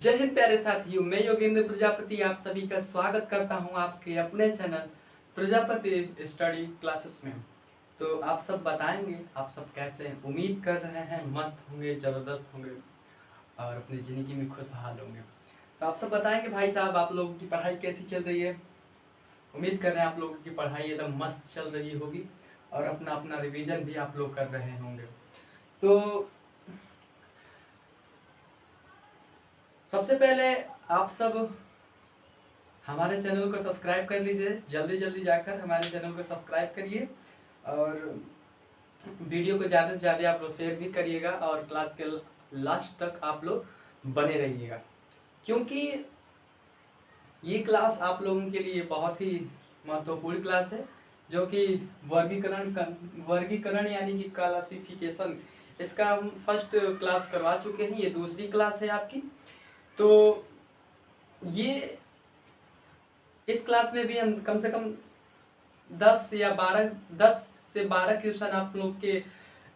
जय हिंद प्यारे साथियों, मैं योगेंद्र प्रजापति आप सभी का स्वागत करता हूं आपके अपने चैनल प्रजापति स्टडी क्लासेस में। तो आप सब बताएंगे आप सब कैसे हैं। उम्मीद कर रहे हैं मस्त होंगे, ज़बरदस्त होंगे और अपनी ज़िंदगी में खुशहाल होंगे। तो आप सब बताएंगे भाई साहब, आप लोगों की पढ़ाई कैसी चल रही है। उम्मीद कर रहे हैं आप लोगों की पढ़ाई एकदम मस्त चल रही होगी और अपना अपना रिवीजन भी आप लोग कर रहे होंगे। तो सबसे पहले आप सब हमारे चैनल को सब्सक्राइब कर लीजिए, जल्दी जल्दी जाकर हमारे चैनल को सब्सक्राइब करिए और वीडियो को ज़्यादा से ज़्यादा आप लोग शेयर भी करिएगा और क्लास के लास्ट तक आप लोग बने रहिएगा, क्योंकि ये क्लास आप लोगों के लिए बहुत ही महत्वपूर्ण क्लास है, जो कि वर्गीकरण यानी कि क्लासिफिकेशन, इसका हम फर्स्ट क्लास करवा चुके हैं। ये दूसरी क्लास है आपकी। तो ये इस क्लास में भी हम कम से कम 10 से 12 क्वेश्चन आप लोग के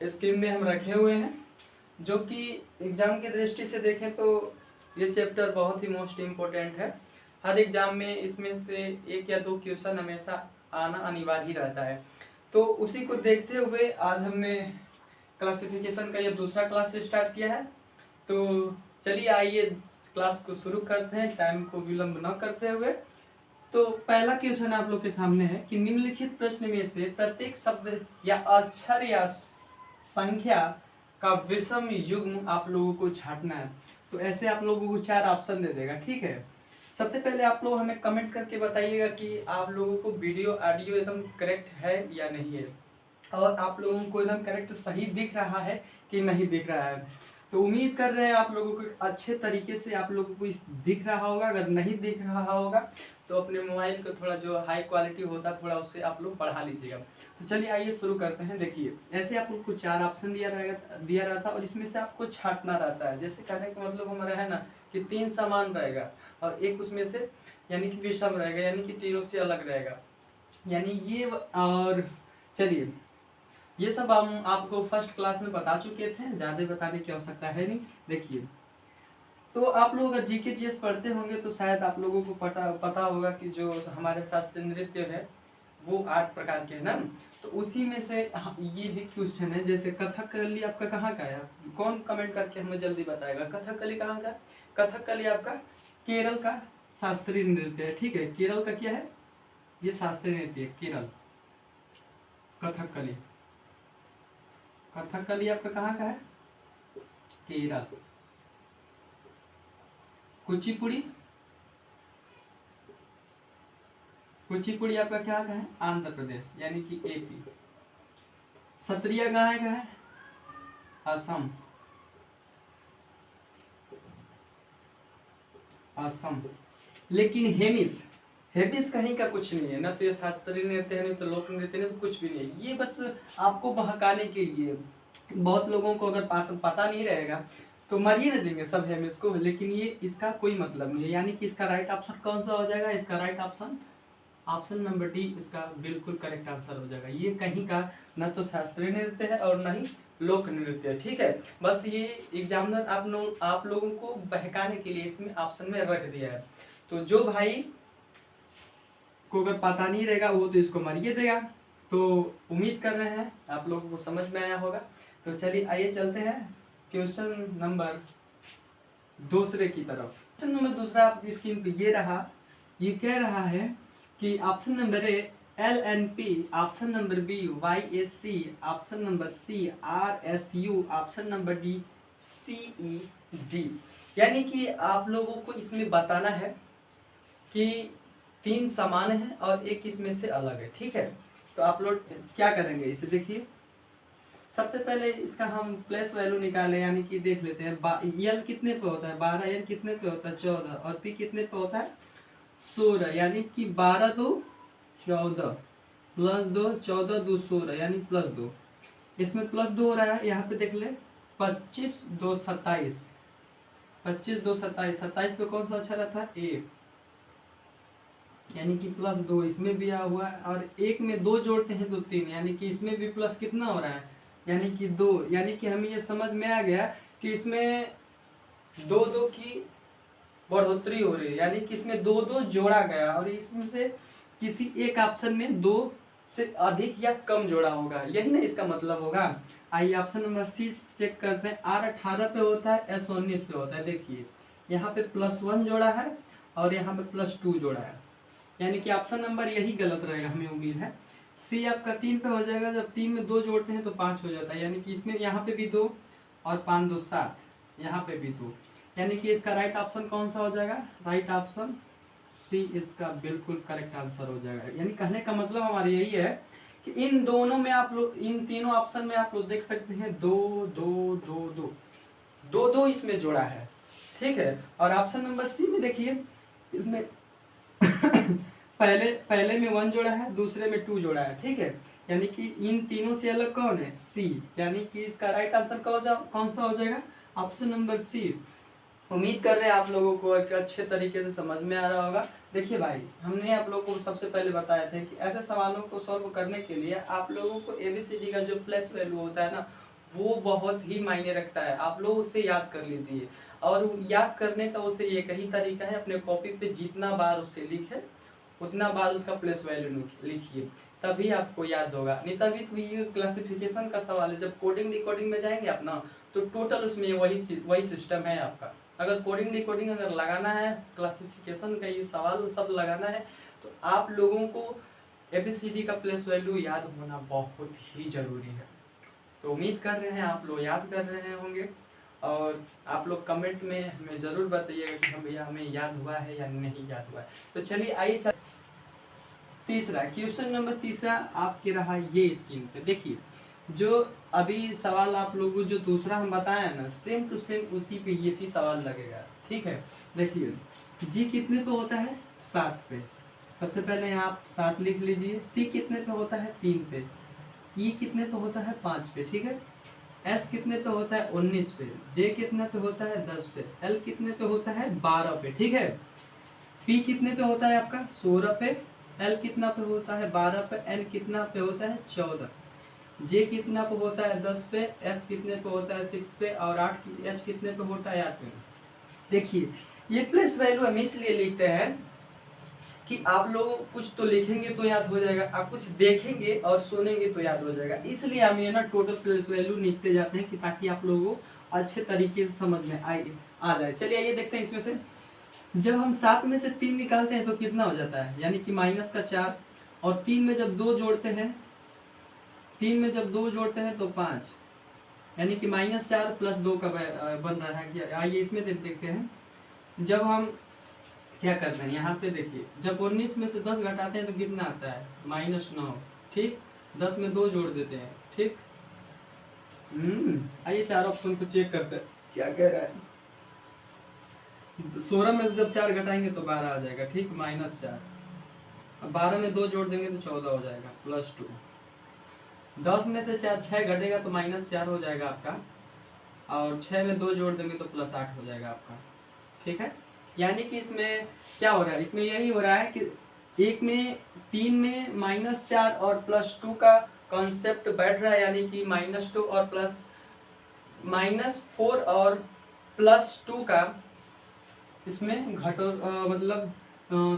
स्क्रीन में हम रखे हुए हैं, जो कि एग्जाम की दृष्टि से देखें तो ये चैप्टर बहुत ही मोस्ट इम्पोर्टेंट है। हर एग्जाम में इसमें से 1 या 2 क्वेश्चन हमेशा आना अनिवार्य ही रहता है। तो उसी को देखते हुए आज हमने क्लासिफिकेशन का ये दूसरा क्लास स्टार्ट किया है। तो चलिए आइए क्लास को शुरू करते हैं, टाइम को विलंब न करते हुए। तो पहला क्वेश्चन आप लोग के सामने है कि निम्नलिखित प्रश्न में से प्रत्येक शब्द या अक्षर या संख्या का विषम युग्म आप लोगों को छांटना है। तो ऐसे आप लोगों को 4 ऑप्शन दे देगा, ठीक है। सबसे पहले आप लोग हमें कमेंट करके बताइएगा कि आप लोगों को वीडियो ऑडियो एकदम करेक्ट है या नहीं है, और आप लोगों को एकदम करेक्ट सही दिख रहा है कि नहीं दिख रहा है। तो उम्मीद कर रहे हैं आप लोगों को अच्छे तरीके से आप लोगों को दिख रहा होगा। अगर नहीं दिख रहा होगा तो अपने मोबाइल को थोड़ा जो हाई क्वालिटी होता है थोड़ा उससे आप लोग बढ़ा लीजिएगा। तो चलिए आइए शुरू करते हैं। देखिए ऐसे आप लोग को 4 ऑप्शन दिया रहता और इसमें से आपको छांटना रहता है। जैसे कहने का मतलब हमारा है ना कि 3 समान रहेगा और एक उसमें से यानी कि विषम रहेगा, यानी कि तीनों से अलग रहेगा, यानी ये। और चलिए ये सब हम आपको फर्स्ट क्लास में बता चुके थे, ज़्यादा बताने की आवश्यकता है नहीं। देखिए तो आप लोग अगर जीके जीएस पढ़ते होंगे तो शायद आप लोगों को पता होगा कि जो हमारे शास्त्रीय नृत्य है वो 8 प्रकार के है ना। तो उसी में से ये भी क्वेश्चन है। जैसे कथकली आपका कहाँ का है, कौन कमेंट करके हमें जल्दी बताएगा कथकली कहाँ का। कथकली आपका केरल का शास्त्रीय नृत्य है, ठीक है। केरल का क्या है, ये शास्त्रीय नृत्य है केरल। कथकली कथकली आपका कहाँ का है, केरल। कुचिपुड़ी कुचिपुड़ी आपका क्या का है, आंध्र प्रदेश यानी कि एपी। सत्रिया कहाँ का है, असम। असम। लेकिन हेमिस हेमिस कहीं का कुछ नहीं है, ना तो ये शास्त्रीय नृत्य है, नहीं तो लोक नृत्य, नहीं तो कुछ भी नहीं है। ये बस आपको बहकाने के लिए। बहुत लोगों को अगर पता नहीं रहेगा तो मरिए न देंगे सब हेमिस को, लेकिन ये इसका कोई मतलब नहीं है। यानी कि इसका राइट ऑप्शन कौन सा हो जाएगा, इसका राइट ऑप्शन नंबर डी इसका बिल्कुल करेक्ट आंसर हो जाएगा। ये कहीं का न तो शास्त्रीय नृत्य है और न ही लोक नृत्य है, ठीक है। बस ये एग्जामिनर आप लोगों को बहकाने के लिए इसमें ऑप्शन में रख दिया है। तो जो भाई को अगर पता नहीं रहेगा वो तो इसको मारिए देगा। तो उम्मीद कर रहे हैं आप लोगों को समझ में आया होगा। तो चलिए आइए चलते हैं क्वेश्चन नंबर दूसरे की तरफ। क्वेश्चन नंबर दूसरा स्क्रीन पे ये रहा। ये कह रहा है कि option number A LNP, option number B YSC, option number C RSU, option number D CEG। यानी कि आप लोगों को इसमें बताना है कि 3 समान है और एक इसमें से अलग है, ठीक है। तो आप लोग क्या करेंगे, इसे देखिए। सबसे पहले इसका हम प्लेस वैल्यू निकालें, यानी कि देख लेते हैं। यल कितने पे होता है 12, यल कितने पे होता है 14, और पी कितने पे होता है 16। यानी कि 12 2 14 प्लस 2 14 2 16 यानी प्लस 2। इसमें प्लस 2 हो रहा है, यहाँ पे देख ले 25 2 27। 25 2 27, 27 पे कौन सा अच्छा रहता है 1, यानी कि प्लस 2 इसमें भी आया हुआ है। और एक में 2 जोड़ते हैं तो 3, यानी कि इसमें भी प्लस कितना हो रहा है, यानी कि 2। यानी कि हमें ये समझ में आ गया कि इसमें 2 2 की बढ़ोतरी हो रही है, यानी कि इसमें दो दो जोड़ा गया और इसमें से किसी एक ऑप्शन में दो से अधिक या कम जोड़ा होगा, यही ना इसका मतलब होगा। आइए ऑप्शन नंबर सी चेक करते हैं। R 18 पे होता है, S 19 पे होता है। देखिए यहाँ पे +1 जोड़ा है और यहाँ पे +2 जोड़ा है, यानी कि ऑप्शन नंबर यही गलत रहेगा, हमें उम्मीद है। सी आपका 3 पे हो जाएगा, जब 3 में 2 जोड़ते हैं तो 5 हो जाता है, यानी कि इसमें यहाँ पे भी 2 और 5 2 7, यहाँ पे भी 2, यानी कि इसका राइट ऑप्शन कौन सा हो जाएगा? राइट ऑप्शन सी इसका बिल्कुल करेक्ट आंसर हो जाएगा। यानी कहने का मतलब हमारा यही है कि इन दोनों में आप लोग, इन तीनों ऑप्शन में आप लोग देख सकते हैं 2 2 2 2 2 2 इसमें जोड़ा है, ठीक है। और ऑप्शन नंबर सी में देखिए इसमें पहले में 1 जोड़ा है, दूसरे में 2 जोड़ा है, ठीक है। यानी कि इन तीनों से अलग कौन है? सी, यानी कि इसका राइट आंसर कौन सा हो जाएगा? Option number C. उम्मीद कर रहे हैं आप लोगों को एक अच्छे तरीके से समझ में आ रहा होगा। देखिए भाई, हमने आप लोगों को सबसे पहले बताया था कि ऐसे सवालों को सॉल्व करने के लिए आप लोगों को ABCD का जो प्लस वैल्यू होता है ना, वो बहुत ही मायने रखता है। आप लोग उसे याद कर लीजिए, और याद करने का उसे एक ही तरीका है, अपने कॉपी पे जितना बार उसे लिखे उतना बार उसका प्लस वैल्यू लिखिए, तभी आपको याद होगा। नहीं तभी तो ये क्लासिफिकेशन का सवाल है। जब कोडिंग डिकोडिंग में जाएंगे आप ना, तो टोटल उसमें वही सिस्टम है आपका। अगर कोडिंग डिकोडिंग अगर लगाना है, क्लासिफिकेशन का ये सवाल सब लगाना है, तो आप लोगों को ABCD का प्लस वैल्यू याद होना बहुत ही जरूरी है। तो उम्मीद कर रहे हैं आप लोग याद कर रहे होंगे, और आप लोग कमेंट में हमें ज़रूर बताइएगा कि भैया हमें याद हुआ है या नहीं याद हुआ है। तो चलिए आइए तीसरा क्वेश्चन नंबर तीसरा आपके रहा ये स्क्रीन पे। देखिए जो अभी सवाल आप लोगों को जो दूसरा हम बताया ना, सेम टू सेम उसी पे ये भी सवाल लगेगा, ठीक है। देखिए जी कितने पे होता है? 7 पे। सबसे पहले यहाँ आप 7 लिख लीजिए। सी कितने पे होता है? 3 पे। ई कितने पे होता है? 5 पे, ठीक है। एस कितने पे होता है? 19 पे। जे कितने पे होता है? 10 पे। एल कितने पे होता है? 12 पे, ठीक है। पी कितने पे होता है आपका? 16 पे। एल कितना पे होता है? 12 पे। एन कितना पे होता है? 14। जे कितना पे होता है? 10 पे। एफ कितने पे होता है? 6 पे। और एच कितने पे होता है? 8 पे। देखिए ये प्लस वैल्यू हम इसलिए लिखते हैं कि आप लोग कुछ तो लिखेंगे तो याद हो जाएगा, आप कुछ देखेंगे और सुनेंगे तो याद हो जाएगा, इसलिए हम ये ना टोटल प्लस वैल्यू लिखते जाते हैं कि ताकि आप लोगों को अच्छे तरीके से समझ में आ जाए। चलिए आइए देखते हैं इसमें से। जब हम 7 में से 3 निकालते हैं तो कितना हो जाता है? यानी कि माइनस का 4, और 3 में जब 2 जोड़ते हैं, 3 में जब 2 जोड़ते हैं तो 5, यानी कि -4 + 2 का बन रहा है। आइए इसमें देखते हैं। जब हम क्या करते हैं, यहाँ पे देखिए, जब 19 में से 10 घटाते हैं तो कितना आता है? -9, ठीक। 10 में 2 जोड़ देते हैं, ठीक। आइए 4 ऑप्शन को चेक करते हैं क्या कह रहा है। 16 में से जब 4 घटाएंगे तो 12 आ जाएगा, ठीक। -4, अब 12 में 2 जोड़ देंगे तो 14 हो जाएगा, +2। 10 में से 6 घटेगा तो -4 हो जाएगा आपका, और 6 में 2 जोड़ देंगे तो +8 हो जाएगा आपका, ठीक है। यानी कि इसमें क्या हो रहा है? इसमें यही हो रहा है कि 3 में -4 और +2 का कॉन्सेप्ट बैठ रहा है, यानी कि -2 और -4 और +2 का इसमें मतलब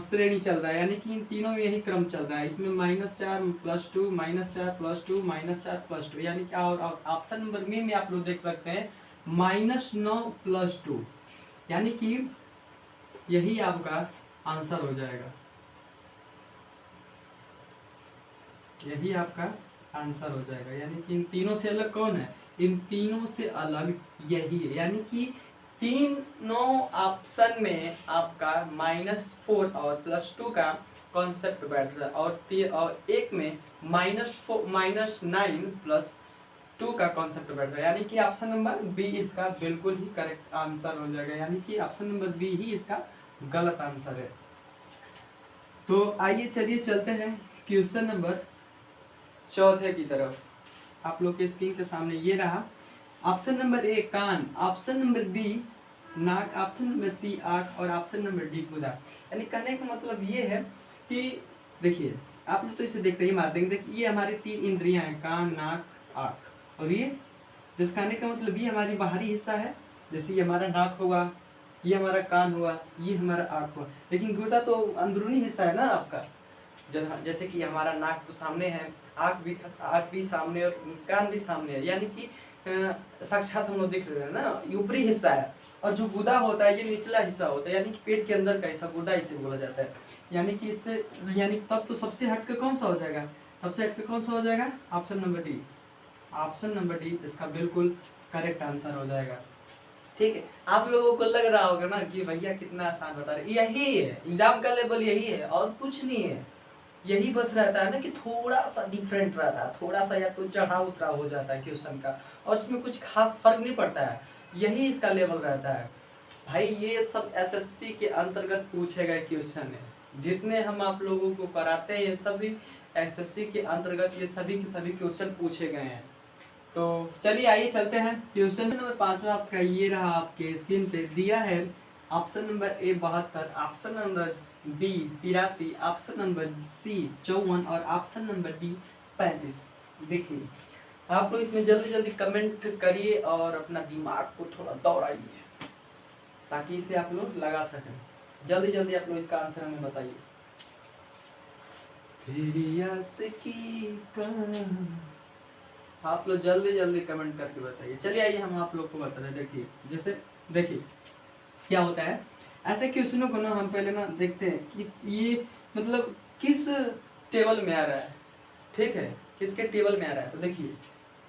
श्रेणी चल रहा है, यानी कि इन तीनों में यही क्रम चल रहा है। इसमें -4 +2 -4 +2 -4 +2, यानी कि और ऑप्शन नंबर में आप लोग देख सकते हैं -9 +2, यानी कि यही आपका आंसर हो जाएगा। यही आपका आंसर हो जाएगा, यानी कि इन तीनों से अलग कौन है? इन तीनों से अलग यही है, यानी कि तीनों ऑप्शन में आपका -4 और +2 का कॉन्सेप्ट बैठ रहा है, और एक में -9 +2 का कॉन्सेप्ट बैठ रहा है, यानी कि ऑप्शन नंबर बी इसका बिल्कुल ही करेक्ट आंसर हो जाएगा, यानी कि ऑप्शन नंबर बी ही इसका गलत आंसर है। तो आइए चलिए चलते हैं क्वेश्चन नंबर 4 की तरफ। आप लोग के स्क्रीन के सामने ये रहा। ऑप्शन नंबर ए कान, ऑप्शन नंबर बी नाक, ऑप्शन नंबर सी आँख, और ऑप्शन नंबर डी गुदा। यानी कहने का मतलब ये है कि देखिए आप लोग तो इसे देखते ही मार देंगे। देखिए ये हमारी 3 इंद्रियां हैं, कान नाक आँख, और ये जिस कहने का मतलब ये हमारी बाहरी हिस्सा है। जैसे ये हमारा नाक होगा, ये हमारा कान हुआ, ये हमारा आँख हुआ। लेकिन गुदा तो अंदरूनी हिस्सा है ना आपका, जब जैसे कि हमारा नाक तो सामने है, आँख भी सामने और कान भी सामने है, यानी कि साक्षात हम लोग देख रहे हैं ना, ये ऊपरी हिस्सा है। और जो गुदा होता है ये निचला हिस्सा होता है, यानी कि पेट के अंदर का हिस्सा, गुदा इसे बोला जाता है। यानी कि इससे, यानी तब तो सबसे हटके कौन सा हो जाएगा, सबसे हटके कौन सा हो जाएगा, option number D. Option number D इसका बिल्कुल करेक्ट आंसर हो जाएगा। ठीक है, आप लोगों को लग रहा होगा ना कि भैया कितना आसान बता रहे, यही है एग्जाम का लेवल, यही है और कुछ नहीं है। यही बस रहता है ना कि थोड़ा सा डिफरेंट रहता है, थोड़ा सा या तो चढ़ा उतरा हो जाता है क्वेश्चन का, और इसमें कुछ खास फर्क नहीं पड़ता है, यही इसका लेवल रहता है। भाई ये सब एसएससी के अंतर्गत पूछे गए क्वेश्चन है, जितने हम आप लोगों को कराते हैं ये सभी एसएससी के अंतर्गत ये सभी के सभी क्वेश्चन पूछे गए हैं। तो चलिए आइए चलते हैं क्वेश्चन नंबर 5 आपका ये रहा, आपके स्क्रीन पे दिया है। Option number A 72, option number B 83, option number C 54 और ऑप्शन नंबर डी 35। देखिए आप लोग इसमें जल्दी जल्दी कमेंट करिए और अपना दिमाग को थोड़ा दौड़ाइए ताकि इसे आप लोग लगा सकें। जल्दी जल्दी आप लोग इसका आंसर हमें बताइए। आप लोग जल्दी जल्दी कमेंट करके बताइए। चलिए आइए हम आप लोग को बता रहे हैं। देखिए जैसे देखिए क्या होता है, ऐसे क्वेश्चनों को ना हम पहले ना देखते हैं कि ये मतलब किस टेबल में आ रहा है, ठीक है, किसके टेबल में आ रहा है। तो देखिए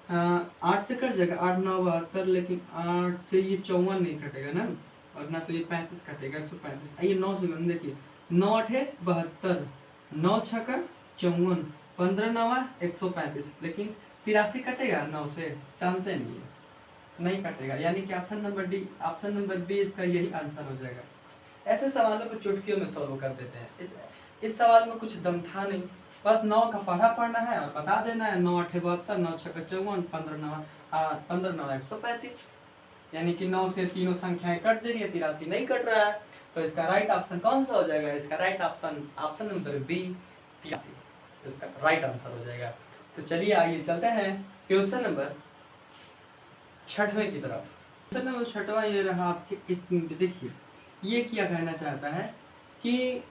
8 से कट जाएगा, 8 9 72, लेकिन 8 से ये 54 नहीं कटेगा ना, और ना तो ये 35 कटेगा, 135। आइए 9 से देखिए 9 8 72, 9 6 54, 15 9 135, लेकिन 83 कटेगा 9 से, चांस है नहीं है, नहीं कटेगा। यानी कि option number D, option number B इसका यही आंसर हो जाएगा। ऐसे सवालों को चुटकियों में सॉल्व कर देते हैं। इस सवाल में कुछ दम था नहीं, बस 9 का पढ़ना है और बता देना है। 9 8 72, 9 6 54, 15 9 135। यानी कि 9 से तीनों संख्याएं कट जाएंगी, 83 नहीं कट रहा है, तो इसका राइट ऑप्शन कौन सा हो जाएगा, इसका right option option number B 83 इसका राइट आंसर हो जाएगा। तो चलिए आइए चलते हैं क्वेश्चन नंबर 6वें की तरफ। क्वेश्चन नंबर 6वां ये रहा आपके स्क्रीन पे। देखिए ये क्या कहना चाहता है कि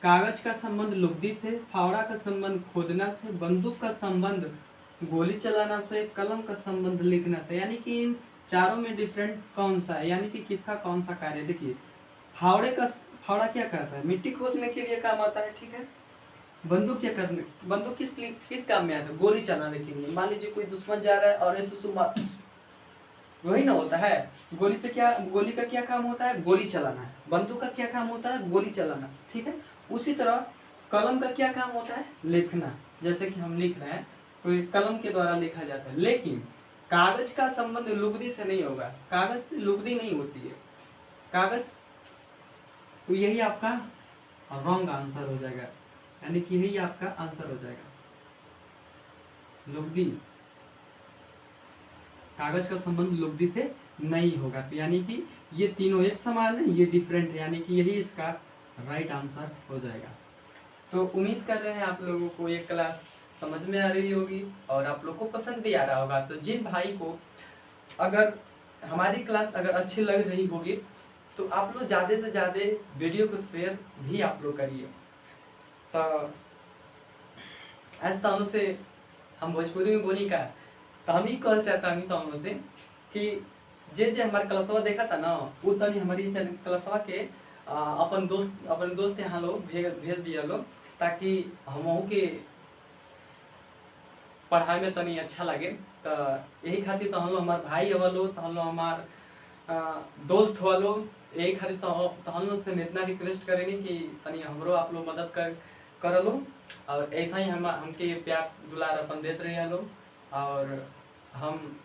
कागज का संबंध लुगदी से, फावड़ा का संबंध खोदना से, बंदूक का संबंध गोली चलाना से, कलम का संबंध लिखना से, यानी कि इन चारों में डिफरेंट कौन सा है, यानी कि किसका कौन सा कार्य। देखिए फावड़ा क्या करता है, मिट्टी खोदने के लिए काम आता है, ठीक है। बंदूक क्या करने, बंदूक किस काम में आता है, गोली चलाने के लिए। मान लीजिए कोई दुश्मन जा रहा है और वही ना होता है। गोली से क्या, गोली का क्या काम होता है, गोली चलाना है। बंदूक का क्या काम होता है, गोली चलाना, ठीक है। उसी तरह कलम का क्या काम होता है, लिखना। जैसे कि हम लिख रहे हैं तो कलम के द्वारा लिखा जाता है। लेकिन कागज का संबंध लुगदी से नहीं होगा, कागज से लुगदी नहीं होती है कागज, तो यही आपका रॉन्ग आंसर हो जाएगा, यानी कि यही आपका आंसर हो जाएगा। लुगदी, कागज का संबंध लुगदी से नहीं होगा, तो यानी कि ये तीनों एक समान है, ये डिफरेंट है, यानी कि यही इसका राइट आंसर हो जाएगा। तो उम्मीद कर रहे हैं आप लोगों को ये क्लास समझ में आ रही होगी और आप लोग को पसंद भी आ रहा होगा। तो जिन भाई को अगर हमारी क्लास अगर अच्छी लग रही होगी तो आप लोग ज़्यादा से ज़्यादा वीडियो को शेयर भी आप लोग करिए। तो ऐसा तानों से हम भोजपुरी में बोली का, तो हम ही कहल चाहता हूँ तानों से कि जे हमारे क्लासवा देखा था ना, वो तनी हमारी क्लासवा के अपन दोस्त यहाँ लोग भेज दिया लोग, ताकि हमहू के पढ़ाई में तनी अच्छा लगे। तो यही खातिर तो हम लोग हमारे भाई हवा लो, तो हम लोग हमार दोस्त हुआ लो, यही खातिर तो हम लोग से इतना रिक्वेस्ट करेंगे कि तनी हमरो आप लोग मदद कर लो, और ऐसा ही हमके प्यार दुलार अपन देते रहे लोग, और हम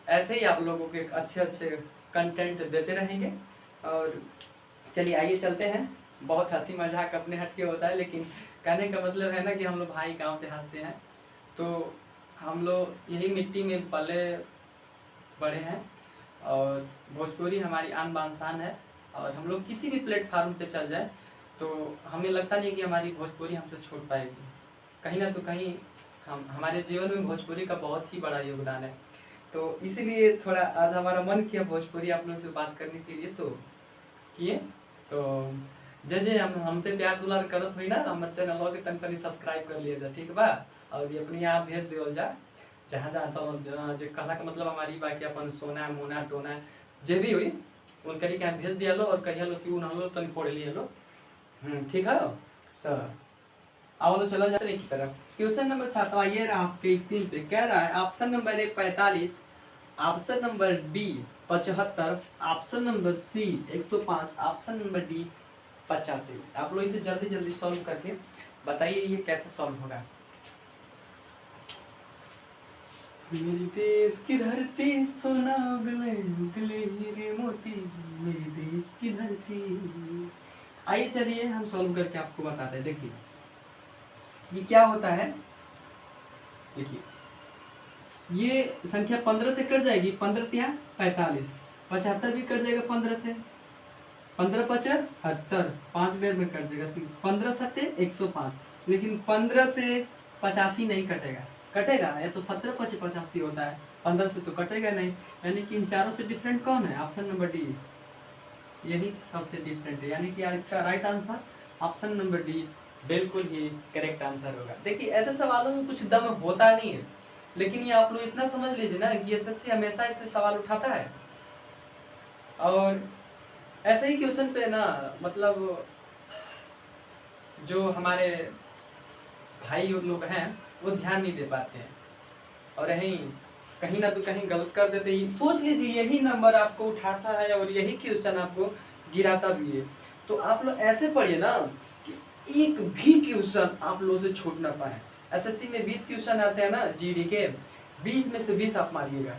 ऐसे ही आप लोगों के अच्छे अच्छे कंटेंट देते रहेंगे। और चलिए आइए चलते हैं। बहुत हंसी मजाक अपने हट के होता है, लेकिन कहने का मतलब है ना कि हम लोग भाई गांव देहात से हैं, तो हम लोग यही मिट्टी में पले बड़े हैं, और भोजपुरी हमारी आन बान शान है। और हम लोग किसी भी प्लेटफार्म पे चल जाए तो हमें लगता नहीं कि हमारी भोजपुरी हमसे छूट पाएगी। कहीं ना तो कहीं हमारे जीवन में भोजपुरी का बहुत ही बड़ा योगदान है। तो इसीलिए थोड़ा आज हमारा मन किया भोजपुरी आप लोगों से बात करने के लिए, तो किए। तो जे हम हमसे प्यार दुलार करत हुई ना हमारे चैनल के तनी सब्सक्राइब कर लिए जा, ठीक बा। और ये अपने यहाँ भेज दियो जा जहाँ जहाँ तो जो कहला का मतलब हमारी बा कि अपन सोना मोना टोना जे भी हुई उनकरी के यहाँ भेज दिया लो और कहिया लो कि उन लो तनी पढ़ लिए लो। ठीक है। तो आओ लो चलो जाते की तरफ। क्वेश्चन नंबर 7वां ये रहा आपके स्क्रीन पे, कह रहा है option number A 45, option number B 75, option number C 105, option number D 85। आप लोग इसे जल्दी जल्दी सॉल्व करके बताइए ये कैसे सॉल्व होगा। मेरी देश की धरती सोना उगले उगले हीरे मोती, मेरी देश की धरती। आइए चलिए हम सॉल्व करके आपको बताते हैं। देखिए ये क्या होता है, देखिए ये संख्या 15 से कट जाएगी, 15 तिया 45, 75 भी कट जाएगा 15 से, 15 75, 5 बेर में कट जाएगा, 15 सत्ते 105, लेकिन 15 से 85 नहीं कटेगा। कटेगा या तो 17 5 85 होता है, 15 से तो कटेगा नहीं। यानी कि इन चारों से डिफरेंट कौन है? ऑप्शन नंबर डी, यही सबसे डिफरेंट है। यानी कि इसका right answer option number D बिल्कुल ही करेक्ट आंसर होगा। देखिए ऐसे सवालों में कुछ दम होता नहीं है, लेकिन ये आप लोग इतना समझ लीजिए ना कि एसएससी हमेशा इससे सवाल उठाता है। और ऐसे ही क्वेश्चन पे ना मतलब जो हमारे भाई लोग हैं वो ध्यान नहीं दे पाते हैं और यही कहीं ना तो कहीं गलत कर देते हैं। सोच लीजिए यही नंबर आपको उठाता है और यही क्वेश्चन आपको गिराता भी है। तो आप लोग ऐसे पढ़िए ना कि एक भी क्वेश्चन आप लोगों से छूट ना पाए। एसएससी में 20 क्वेश्चन आते हैं ना जीडी के, 20 में से 20 आप मारिएगा।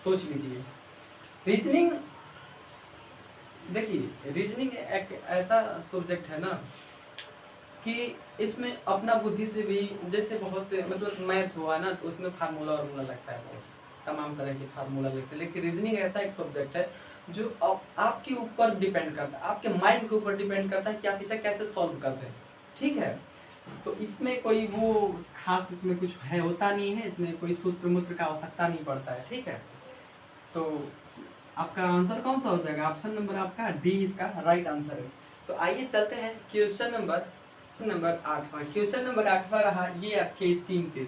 सोच लीजिए रीजनिंग, देखिए रीजनिंग एक ऐसा सब्जेक्ट है ना कि इसमें अपना बुद्धि से भी, जैसे बहुत से मतलब मैथ हुआ ना तो उसमें फार्मूला वार्मूला लगता है, बहुत तमाम तरह के फार्मूला लगते हैं। लेकिन रीजनिंग ऐसा एक सब्जेक्ट है जो आपके ऊपर डिपेंड करता है, आपके माइंड के ऊपर डिपेंड करता है कि आप इसे कैसे सॉल्व करते हैं। ठीक है, तो इसमें कोई वो खास इसमें कुछ है होता नहीं है, इसमें कोई सूत्र मूत्र का आवश्यकता नहीं पड़ता है। ठीक है, तो आपका आंसर कौन सा हो जाएगा? ऑप्शन नंबर आपका डी इसका राइट आंसर है। तो आइए चलते हैं क्वेश्चन नंबर 8वां। क्वेश्चन नंबर 8वां रहा, ये आपके स्क्रीन पे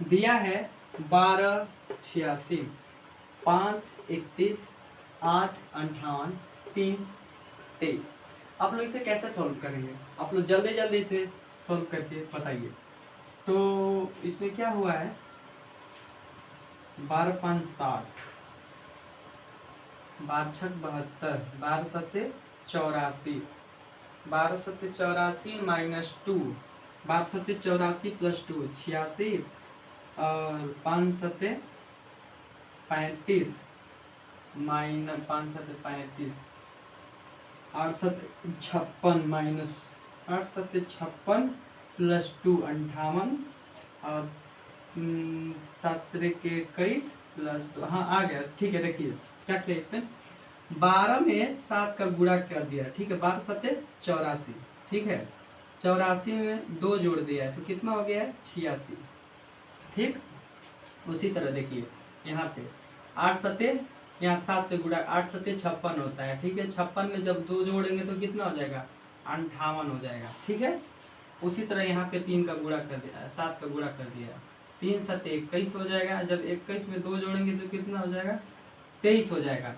दिया है 12 86 5 31 8 58 3 23। आप लोग इसे कैसे सॉल्व करेंगे? आप लोग जल्दी जल्दी इसे सॉल्व करके बताइए। तो इसमें क्या हुआ है, 12 5 60, 12 6 72, 12 7 84, 12 7 84 माइनस 2, 12 7 84 प्लस 2 86, और 5 7 35 माइनस 5 7 35, 8 7 56 माइनस 8 7 56 प्लस 2 58, और 7 के 21 प्लस 2, हाँ आ गया। ठीक है, देखिए क्या किया इसमें, 12 में 7 का गुणा कर दिया। ठीक है, 12 7 84, ठीक है, 84 में 2 जोड़ दिया तो कितना हो गया है 86। ठीक, उसी तरह देखिए यहाँ पे 8 7 यहाँ 7 से गुणा, 8 7 56 होता है। ठीक है, 56 में जब 2 जोड़ेंगे तो कितना हो जाएगा 58 हो जाएगा। ठीक है, उसी तरह यहाँ पे 3 का गुणा कर दिया, 7 का गुणा कर दिया, 3 7 21 हो जाएगा। जब 21 में 2 जोड़ेंगे तो कितना हो जाएगा 23 हो जाएगा।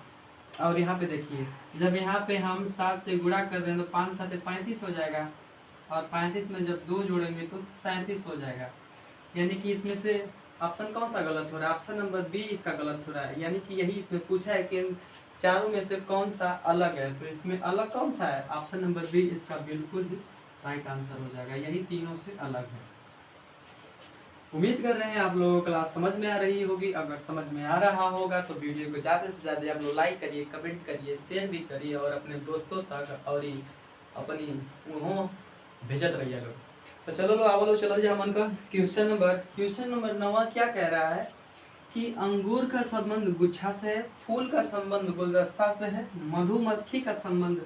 और यहाँ पे देखिए जब यहाँ पे हम 7 से गुणा कर दें तो 5 7 35 हो जाएगा, और 35 में जब 2 जोड़ेंगे तो 37 हो जाएगा। यानी कि इसमें से ऑप्शन कौन सा गलत हो रहा है? ऑप्शन नंबर बी इसका गलत हो रहा है। यानी कि यही इसमें पूछा है कि इन चारों में से कौन सा अलग है, तो इसमें अलग कौन सा है? ऑप्शन नंबर बी इसका बिल्कुल ही राइट आंसर हो जाएगा, यही तीनों से अलग है। उम्मीद कर रहे हैं आप लोगों को क्लास समझ में आ रही होगी। अगर समझ में आ रहा होगा तो वीडियो को ज़्यादा से ज़्यादा आप लोग लाइक करिए, कमेंट करिए, शेयर भी करिए और अपने दोस्तों तक और अपनी उन्हों भेजत रहिए लोग। तो चलो लो आओ लोग चलो जी हमन का क्वेश्चन नंबर 9 क्या कह रहा है कि अंगूर का संबंध गुच्छा से है, फूल का संबंध गुलदस्ता से है, मधुमक्खी का संबंध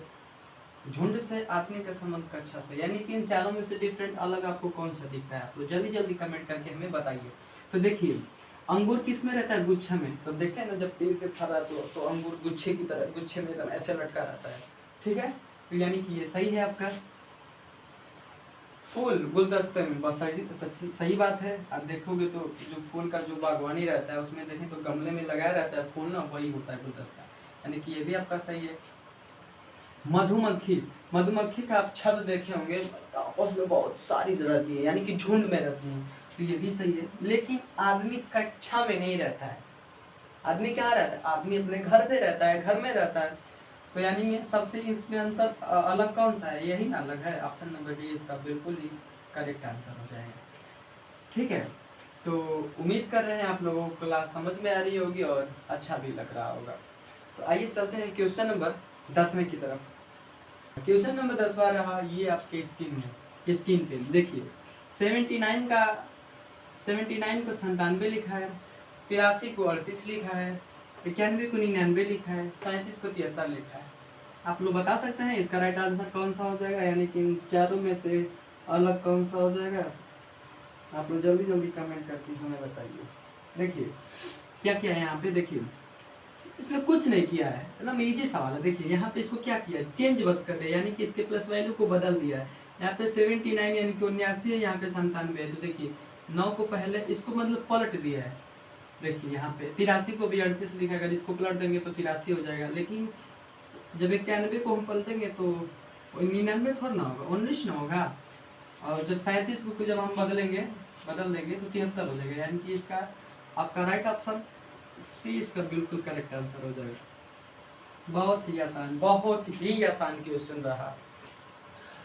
झुंड से, आदमी का संबंध कक्षा से। यानी कि इन चारों में से डिफरेंट अलग आपको कौन सा दिखता है? आप लोग जल्दी जल्दी कमेंट करके हमें बताइए। तो देखिए अंगूर किस में रहता है? गुच्छा में। तो देखते हैं ना जब पेड़ पे फरा तो अंगूर गुच्छे की तरह, गुच्छे में एकदम ऐसे लटका रहता है। ठीक है, तो यानी कि ये सही है आपका। फूल गुलदस्ते में, बस सही बात है। आप देखोगे तो जो फूल का जो बागवानी रहता है उसमें देखें तो गमले में लगाया रहता है फूल ना, वही होता है गुलदस्ता, यानी कि ये भी आपका सही है। मधुमक्खी, मधुमक्खी का आप छद देखे होंगे, आपस में बहुत सारी रहती है, यानी कि झुंड में रहती है, तो ये भी सही है। लेकिन आदमी कक्षा में नहीं रहता है। आदमी कहाँ रहता है? आदमी अपने घर पे रहता है, घर में रहता है। तो यानी सबसे इसमें अंतर अलग कौन सा है? यही ना अलग है। ऑप्शन नंबर डी इसका बिल्कुल ही करेक्ट आंसर हो जाएगा। ठीक है, तो उम्मीद कर रहे हैं आप लोगों को क्लास समझ में आ रही होगी और अच्छा भी लग रहा होगा। तो आइए चलते हैं क्वेश्चन नंबर 10वें की तरफ। क्वेश्चन नंबर 10वां रहा, ये आपके स्क्रीन में, स्क्रीन पे देखिए। 79 का 79 को 97 लिखा है, 83 को 38 लिखा है, 91 को 99 लिखा है, 37 को 73 लिखा है। आप लोग बता सकते हैं इसका राइट आंसर कौन सा हो जाएगा, यानी कि इन चारों में से अलग कौन सा हो जाएगा? आप लोग जल्दी जल्दी कमेंट करके हमें बताइए। देखिए क्या क्या है यहाँ पे, देखिए इसमें कुछ नहीं किया है, एकदम इजी सवाल है। देखिए यहाँ पे इसको क्या किया, चेंज बस कर दिया, यानी कि इसके प्लस वैल्यू को बदल दिया है। यहाँ पे 79 यानी कि 79 है, यहाँ पे 97 है। तो देखिए 9 को पहले इसको मतलब पलट दिया है। देखिए यहाँ पे 83 को भी 38 लिखा, अगर इसको पलट देंगे तो 83 हो जाएगा। लेकिन जब 91 को हम पलटेंगे तो 99 थोड़ा ना होगा, 19 ना होगा। और जब 37 को जब हम बदल देंगे तो 73 हो जाएगा। यानी कि इसका आपका राइट ऑप्शन सी इसका बिल्कुल करेक्ट आंसर हो जाएगा। बहुत ही आसान क्वेश्चन रहा।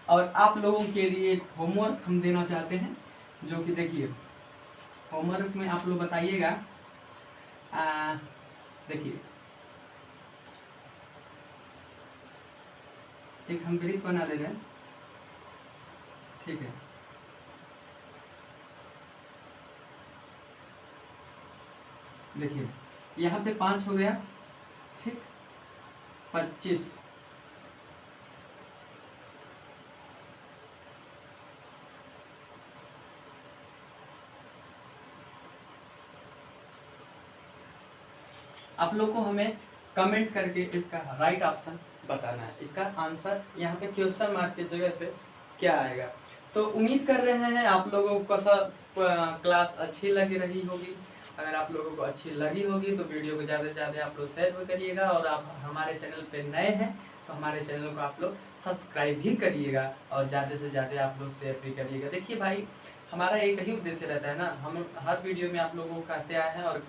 और आप लोगों के लिए एक होमवर्क हम देना चाहते हैं, जो कि देखिए होमवर्क में आप लोग बताइएगा। देखिए एक हम ग्रिप बना ले रहे हैं, ठीक है। देखिए यहाँ पे 5 हो गया, ठीक, 25, आप लोग को हमें कमेंट करके इसका राइट ऑप्शन बताना है। इसका आंसर यहाँ पे क्वेश्चन मार्क की जगह पे क्या आएगा। तो उम्मीद कर रहे हैं आप लोगों को सब क्लास अच्छी लगी रही होगी। अगर आप लोगों को अच्छी लगी होगी तो वीडियो को ज़्यादा से ज़्यादा आप लोग शेयर भी करिएगा, और आप हमारे चैनल पे नए हैं तो हमारे चैनल को आप लोग सब्सक्राइब भी करिएगा, और ज़्यादा से ज़्यादा आप लोग शेयर भी करिएगा। देखिए भाई, हमारा एक ही उद्देश्य रहता है ना, हम हर वीडियो में आप लोगों को कहते आए हैं और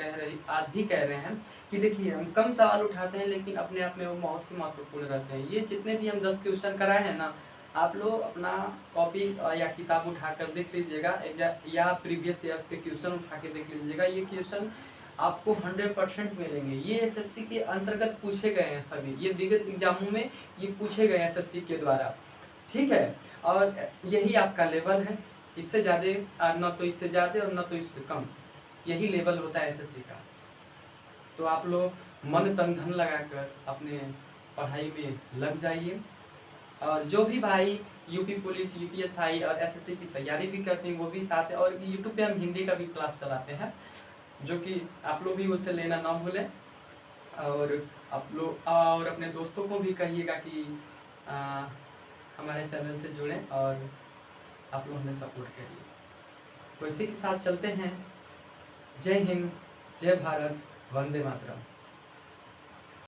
आज भी कह रहे हैं कि देखिए हम कम सवाल उठाते हैं लेकिन अपने आप में वो बहुत ही महत्वपूर्ण रहते हैं। ये जितने भी हम 10 क्वेश्चन कराए हैं ना, आप लोग अपना कॉपी या किताब उठाकर देख लीजिएगा, या प्रीवियस ईयर्स के क्वेश्चन उठा के देख लीजिएगा। ये क्वेश्चन आपको 100% मिलेंगे। ये एसएससी के अंतर्गत पूछे गए हैं सभी, ये विगत एग्जामों में ये पूछे गए एसएससी के द्वारा, ठीक है। और यही आपका लेवल है, इससे ज़्यादा न तो इससे ज़्यादा और न तो इससे कम, यही लेवल होता है एसएससी का। तो आप लोग मन तन धन लगाकर अपने पढ़ाई में लग जाइए। और जो भी भाई यूपी पुलिस, यूपीएसआई और एसएससी की तैयारी भी करते हैं वो भी साथ है। और यूट्यूब पे हम हिंदी का भी क्लास चलाते हैं, जो कि आप लोग भी उससे लेना ना भूलें। और आप लोग और अपने दोस्तों को भी कहिएगा कि हमारे चैनल से जुड़ें और आप लोग हमें सपोर्ट करिए। तो इसी के साथ चलते हैं। जय हिंद, जय भारत, वंदे मातरम।